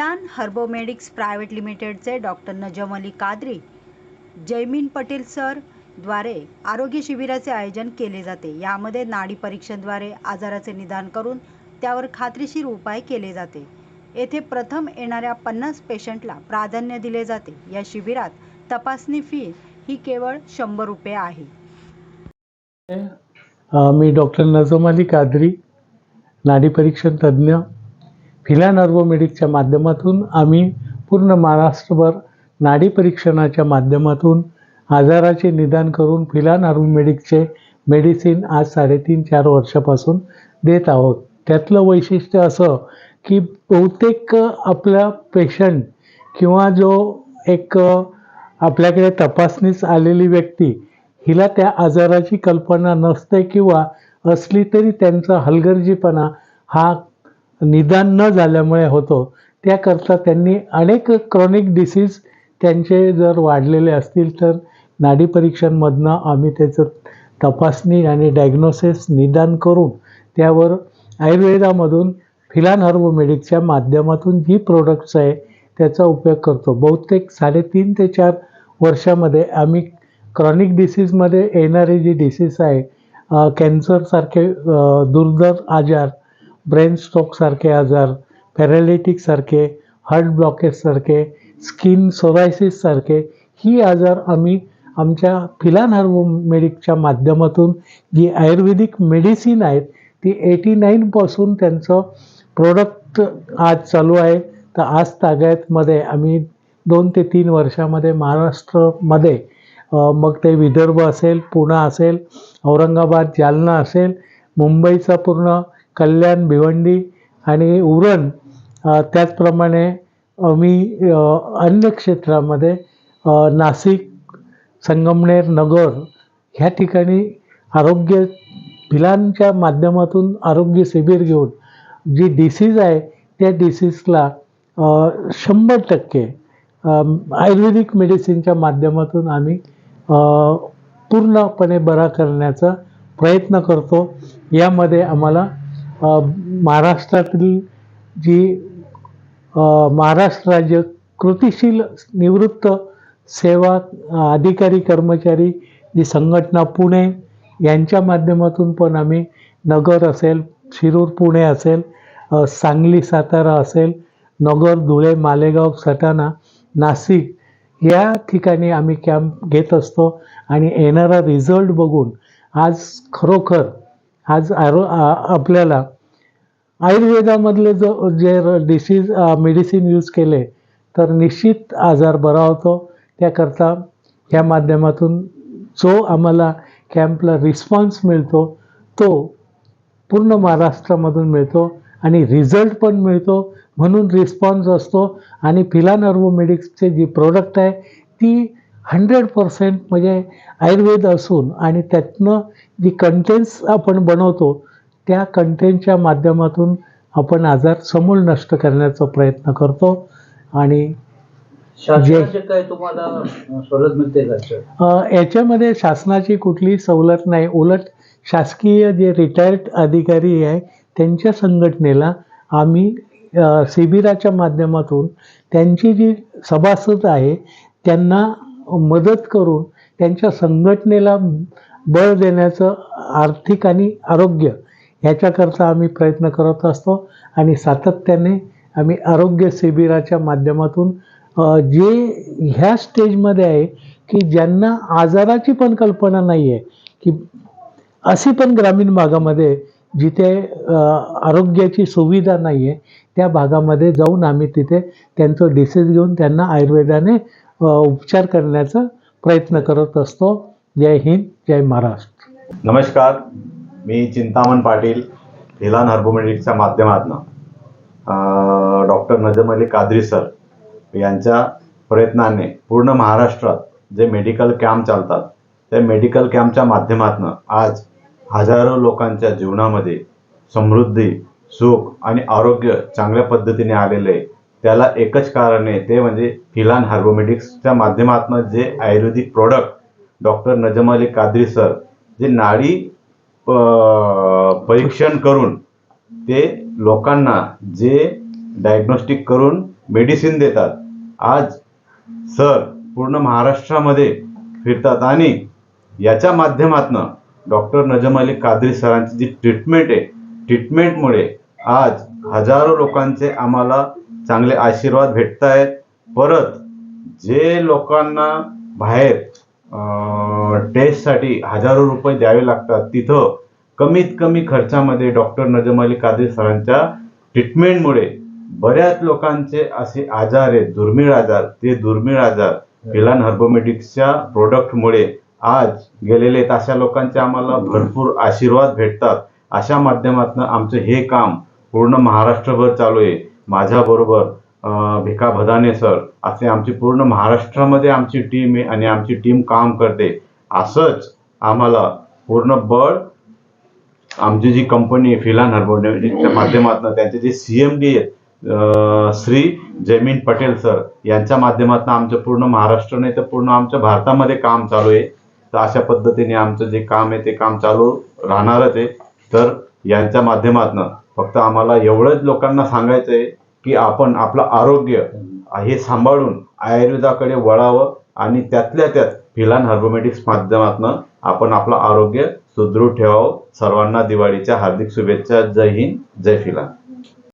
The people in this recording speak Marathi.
फिलान हर्बोमेडिक्स प्रायव्हेट लिमिटेडचे डॉक्टर नजम अली कादरी, जयमीन पटेल सर द्वारे आरोग्य शिबिराचे आयोजन केले जाते. यामध्ये नाडी परीक्षेद्वारे आजाराचे निदान करून त्यावर खात्रीशीर उपाय केले जाते. येथे प्रथम येणाऱ्या 50 पेशंटला प्राधान्य दिले जाते. या शिबिरात तपासणी फी ही केवळ 100 रुपये आहे. मी डॉक्टर नजम अली कादरी, नाडी परीक्षण तज्ज्ञ. फिलान हर्बोमेडिक्सच्या माध्यमातून आम्ही पूर्ण महाराष्ट्रभर नाडी परीक्षणाच्या माध्यमातून आजाराचे निदान करून फिलान हर्बोमेडिक्सचे मेडिसिन आज 3.5-4 वर्षापासून देत आहोत. त्यातलं वैशिष्ट्य असं की बहुतेक आपला पेशंट किंवा जो एक आपल्याकडे तपासणीस आलेली व्यक्ती, हिला त्या आजाराची कल्पना नसते किंवा असली तरी त्यांचा हलगर्जीपणा हा निदान न झाल्यामुळे होतो. त्याकरता त्यांनी अनेक क्रॉनिक डिसीज त्यांचे जर वाढलेले असतील तर नाडी परीक्षणामधनं आम्ही त्याचं तपासणी आणि डायग्नोसिस निदान करून त्यावर आयुर्वेदामधून फिलान हर्बोमेडिक्सच्या माध्यमातून जी प्रोडक्ट्स आहे त्याचा उपयोग करतो. बहुतेक 3.5 ते 4 वर्षामध्ये आम्ही क्रॉनिक डिसीजमध्ये येणारे जी डिसीज आहे, कॅन्सरसारखे दुर्धर आजार, ब्रेन स्ट्रोकसारखे आजार, पॅरालिटिकसारखे, हार्ट ब्लॉकेजसारखे, स्किन सोरायसिससारखे ही आजार आम्ही आमच्या फिलान हर्बोमेडिक्सच्या माध्यमातून जी आयुर्वेदिक मेडिसिन आहेत ती 89 त्यांचं प्रोडक्ट आज चालू आहे. तर आज तागायतमध्ये आम्ही 2 ते 3 वर्षामध्ये महाराष्ट्रामध्ये मग ते विदर्भ असेल, पुणे असेल, औरंगाबाद, जालना असेल, मुंबईचा पूर्ण कल्याण, भिवंडी आणि उरण, त्याचप्रमाणे आम्ही अन्य क्षेत्रामध्ये नाशिक, संगमनेर, नगर ह्या ठिकाणी आरोग्य फिलानच्या माध्यमातून आरोग्य शिबिर घेऊन जी डिसीज आहे त्या डिसीजला 100% आयुर्वेदिक मेडिसिनच्या माध्यमातून आम्ही पूर्णपणे बरा करण्याचा प्रयत्न करतो. यामध्ये आम्हाला महाराष्ट्रातील जी महाराष्ट्र राज्य कृतिशील निवृत्त सेवा अधिकारी कर्मचारी जी संघटना पुणे यांच्या माध्यमातून पण आम्ही नगर असेल, शिरूर पुणे असेल, सांगली सातारा असेल, नगर, धुळे, मालेगाव, सटाणा, नाशिक या ठिकाणी आम्ही कॅम्प घेत असतो. आणि येणारा रिझल्ट बघून आज खरोखर आज आपल्याला आयुर्वेदामधले जे डिसीज मेडिसिन यूज केले तर निश्चित आजार बरा होतो. त्याकरता ह्या माध्यमातून जो आम्हाला कॅम्पला रिस्पॉन्स मिळतो तो पूर्ण महाराष्ट्रामधून मिळतो आणि रिझल्ट पण मिळतो, म्हणून रिस्पॉन्स असतो. आणि फिलान हर्बोमेडिक्सचे जी प्रोडक्ट आहे ती 100% म्हणजे आयुर्वेद असून आणि त्यातनं जी कंटेंट्स आपण बनवतो त्या कंटेंटच्या माध्यमातून आपण आजार समूळ नष्ट करण्याचा प्रयत्न करतो. आणि काय तुम्हाला सवलत मिळते का? याच्यामध्ये शासनाची कुठलीही सवलत नाही. उलट शासकीय जे रिटायर्ड अधिकारी आहे त्यांच्या संघटनेला आम्ही शिबिराच्या माध्यमातून त्यांची जी सभासद आहे त्यांना मदत करून त्यांच्या संघटनेला बळ देण्याचं आर्थिक आणि आरोग्य ह्याच्याकरता आम्ही प्रयत्न करत असतो. आणि सातत्याने आम्ही आरोग्य शिबिराच्या माध्यमातून जे ह्या स्टेजमध्ये आहे की ज्यांना आजाराची पण कल्पना नाही आहे, की अशी पण ग्रामीण भागामध्ये जिथे आरोग्याची सुविधा नाही आहे त्या भागामध्ये जाऊन आम्ही तिथे त्यांचं डिसीज घेऊन त्यांना आयुर्वेदाने उपचार करण्याचा प्रयत्न करत असतो. जय हिंद, जय महाराष्ट्र. नमस्कार, मी चिंतामण पाटील, फिलान हर्बोमेडिक्सच्या माध्यमातून डॉक्टर नजम अली कादरी सर यांच्या प्रयत्नाने पूर्ण महाराष्ट्रात जे मेडिकल कॅम्प चालतात त्या मेडिकल कॅम्पच्या माध्यमातून आज हजारो लोकांच्या जीवनामध्ये समृद्धी, सुख आणि आरोग्य चांगल्या पद्धतीने आलेले आहे. त्याला एकच कारण आहे, ते म्हणजे फिलान हर्बोमेडिक्सच्या माध्यमातून जे आयुर्वेदिक प्रोडक्ट डॉक्टर नजम अली कादरी सर जे नाडी परीक्षण करून ते लोकांना जे डायग्नोस्टिक करून मेडिसिन देतात. आज सर पूर्ण महाराष्ट्रामध्ये फिरतात आणि याच्या माध्यमातनं डॉक्टर नजम अली कादरी सरांची जी ट्रीटमेंट आहे, ट्रीटमेंटमुळे आज हजारो लोकांचे आम्हाला चांगले आशीर्वाद भेटत आहेत. परत जे लोकांना बाहेर टेस्टसाठी हजारो रुपये द्यावे लागतात, तिथं कमीत कमी खर्चामध्ये डॉक्टर नजम अली कादरी सरांच्या ट्रीटमेंटमुळे बऱ्याच लोकांचे असे आजार आहेत, दुर्मिळ आजार, ते दुर्मिळ आजार फिलान हर्बोमेटिक्सच्या प्रोडक्टमुळे आज गेलेले आहेत. अशा लोकांचे आम्हाला भरपूर आशीर्वाद भेटतात. अशा माध्यमातून आमचं हे काम पूर्ण महाराष्ट्रभर चालू आहे. माझ्याबरोबर भिका भदाने सर असे आमची पूर्ण महाराष्ट्रामध्ये आमची टीम आहे आणि आमची टीम काम करते. असंच आम्हाला पूर्ण बळ आमची जी कंपनी आहे फिलान हर्बोमेटिक्सच्या माध्यमातून, त्यांचे जे CMD आहेत श्री जयमीन पटेल सर, यांच्या माध्यमातून आमचं पूर्ण महाराष्ट्र नाही तर पूर्ण आमच्या भारतामध्ये काम चालू आहे. तर अशा पद्धतीने आमचं जे काम आहे ते काम चालू राहणारच आहे. तर यांच्या माध्यमातून फक्त आम्हाला एवढंच लोकांना सांगायचं आहे की आपण आपलं आरोग्य हे सांभाळून आयुर्वेदाकडे वळावं आणि त्यातल्या त्यात फिलान हर्बोमेटिक्स माध्यमातून आपण आपलं आरोग्य सुदृढ ठेवावं. सर्वांना दिवाळीच्या हार्दिक शुभेच्छा. जय हिंद, जय फिलान.